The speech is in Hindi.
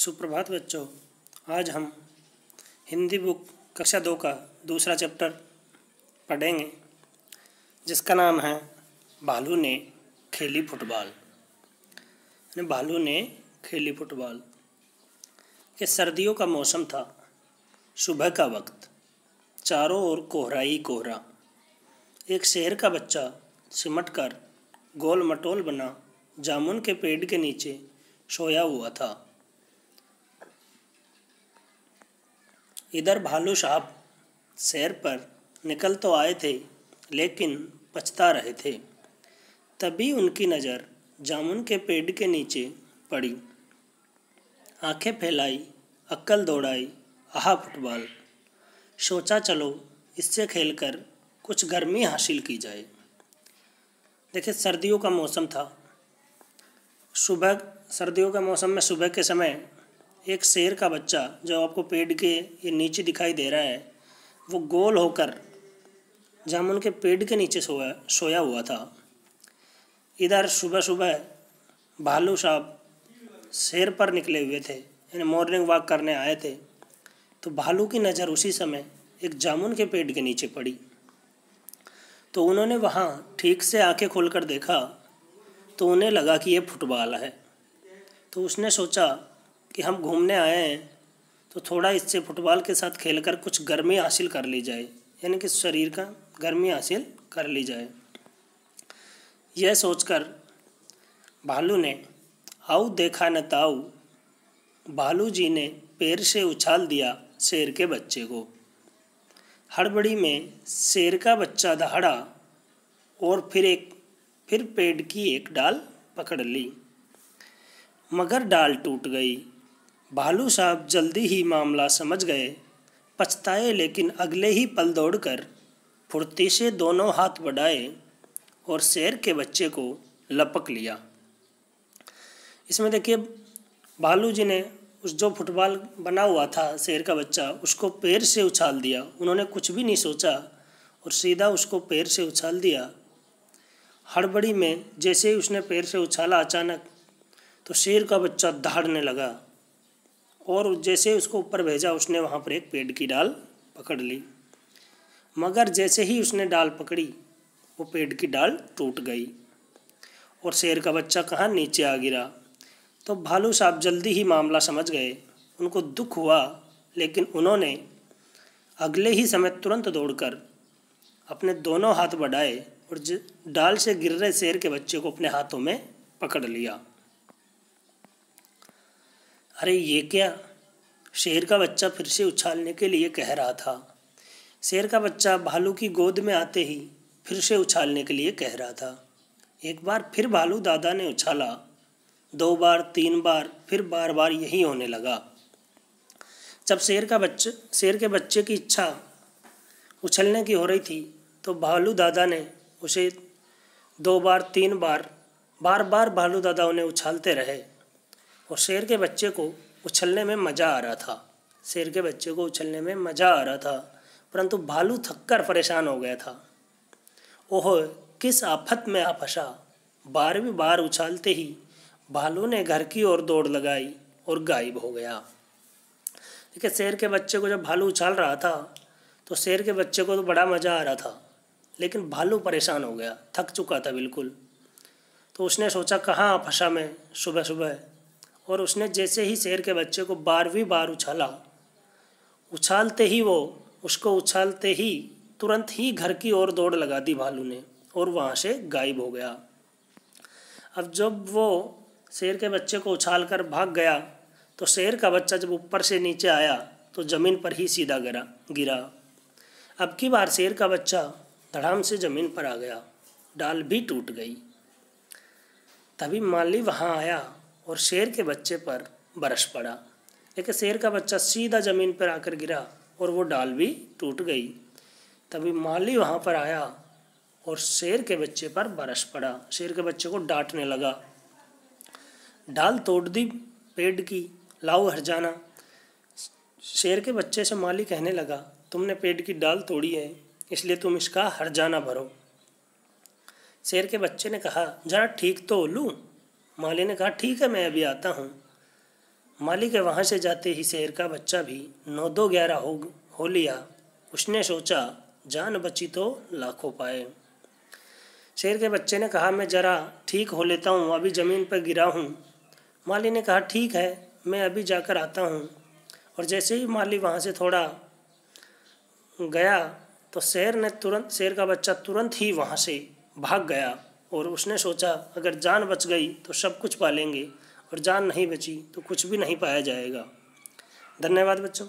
सुप्रभात बच्चों। आज हम हिंदी बुक कक्षा 2 का दूसरा चैप्टर पढ़ेंगे, जिसका नाम है भालू ने खेली फुटबॉल। भालू ने खेली फुटबॉल। कि सर्दियों का मौसम था। सुबह का वक्त, चारों ओर कोहरा ही कोहरा। एक शेर का बच्चा सिमट कर गोल मटोल बना जामुन के पेड़ के नीचे सोया हुआ था। इधर भालू साहब सैर पर निकल तो आए थे, लेकिन पछता रहे थे। तभी उनकी नज़र जामुन के पेड़ के नीचे पड़ी। आंखें फैलाई, अक्ल दौड़ाई, आहा फुटबॉल। सोचा चलो इससे खेलकर कुछ गर्मी हासिल की जाए। देखिए, सर्दियों का मौसम था। सर्दियों का मौसम में सुबह के समय एक शेर का बच्चा, जो आपको पेड़ के ये नीचे दिखाई दे रहा है, वो गोल होकर जामुन के पेड़ के नीचे सोया हुआ था। इधर सुबह सुबह भालू साहब सैर पर निकले हुए थे, यानी मॉर्निंग वॉक करने आए थे। तो भालू की नज़र उसी समय एक जामुन के पेड़ के नीचे पड़ी। तो उन्होंने वहाँ ठीक से आंखें खोलकर देखा, तो उन्हें लगा कि ये फुटबॉल है। तो उसने सोचा कि हम घूमने आए हैं, तो थोड़ा इससे फुटबॉल के साथ खेलकर कुछ गर्मी हासिल कर ली जाए, यानी कि शरीर का गर्मी हासिल कर ली जाए। यह सोचकर भालू ने आओ देखा न ताऊ, भालू जी ने पैर से उछाल दिया शेर के बच्चे को। हड़बड़ी में शेर का बच्चा दहाड़ा और फिर पेड़ की एक डाल पकड़ ली, मगर डाल टूट गई। भालू साहब जल्दी ही मामला समझ गए, पछताए, लेकिन अगले ही पल दौड़कर फुर्ती से दोनों हाथ बढ़ाए और शेर के बच्चे को लपक लिया। इसमें देखिए, भालू जी ने उस जो फुटबॉल बना हुआ था शेर का बच्चा, उसको पैर से उछाल दिया। उन्होंने कुछ भी नहीं सोचा और सीधा उसको पैर से उछाल दिया। हड़बड़ी में जैसे ही उसने पैर से उछाला अचानक, तो शेर का बच्चा दहाड़ने लगा और जैसे ही उसको ऊपर भेजा, उसने वहाँ पर एक पेड़ की डाल पकड़ ली। मगर जैसे ही उसने डाल पकड़ी, वो पेड़ की डाल टूट गई और शेर का बच्चा कहाँ नीचे आ गिरा। तो भालू साहब जल्दी ही मामला समझ गए। उनको दुख हुआ, लेकिन उन्होंने अगले ही समय तुरंत दौड़कर अपने दोनों हाथ बढ़ाए और डाल से गिर रहे शेर के बच्चे को अपने हाथों में पकड़ लिया। अरे ये क्या! शेर का बच्चा फिर से उछालने के लिए कह रहा था। शेर का बच्चा भालू की गोद में आते ही फिर से उछालने के लिए कह रहा था। एक बार फिर भालू दादा ने उछाला, 2 बार, 3 बार, फिर बार बार यही होने लगा। जब शेर के बच्चे की इच्छा उछलने की हो रही थी, तो भालू दादा ने उसे 2 बार, 3 बार भालू दादा उन्हें उछालते रहे और शेर के बच्चे को उछलने में मज़ा आ रहा था। परंतु भालू थककर परेशान हो गया था। ओहो, किस आफत में आ फंसा! 12वीं बार उछालते ही भालू ने घर की ओर दौड़ लगाई और गायब हो गया। देखिए, शेर के बच्चे को जब भालू उछाल रहा था, तो शेर के बच्चे को तो बड़ा मज़ा आ रहा था, लेकिन भालू परेशान हो गया, थक चुका था बिल्कुल। तो उसने सोचा कहाँ फंसा मैं सुबह सुबह, और उसने जैसे ही शेर के बच्चे को 12वीं बार उछालते ही तुरंत ही घर की ओर दौड़ लगा दी भालू ने और वहाँ से गायब हो गया। अब जब वो शेर के बच्चे को उछाल कर भाग गया, तो शेर का बच्चा जब ऊपर से नीचे आया, तो ज़मीन पर ही सीधा गिरा। अब की बार शेर का बच्चा धड़ाम से ज़मीन पर आ गया, डाल भी टूट गई। तभी माली वहाँ आया और शेर के बच्चे पर बरस पड़ा। लेकिन शेर का बच्चा सीधा ज़मीन पर आकर गिरा और वो डाल भी टूट गई। तभी माली वहाँ पर आया और शेर के बच्चे पर बरस पड़ा। शेर के बच्चे को डांटने लगा, डाल तोड़ दी पेड़ की, लाओ हरजाना। शेर के बच्चे से माली कहने लगा, तुमने पेड़ की डाल तोड़ी है, इसलिए तुम इसका हरजाना भरो। शेर के बच्चे ने कहा, जरा ठीक तो लूँ। माली ने कहा, ठीक है, मैं अभी आता हूँ। माली के वहाँ से जाते ही शेर का बच्चा भी 9-2-11 हो लिया। उसने सोचा जान बची तो लाखों पाए। शेर के बच्चे ने कहा मैं ज़रा ठीक हो लेता हूँ, अभी ज़मीन पर गिरा हूँ। माली ने कहा ठीक है, मैं अभी जाकर आता हूँ। और जैसे ही माली वहाँ से थोड़ा गया तो शेर का बच्चा तुरंत ही वहाँ से भाग गया। और उसने सोचा अगर जान बच गई तो सब कुछ पालेंगे, और जान नहीं बची तो कुछ भी नहीं पाया जाएगा। धन्यवाद बच्चों।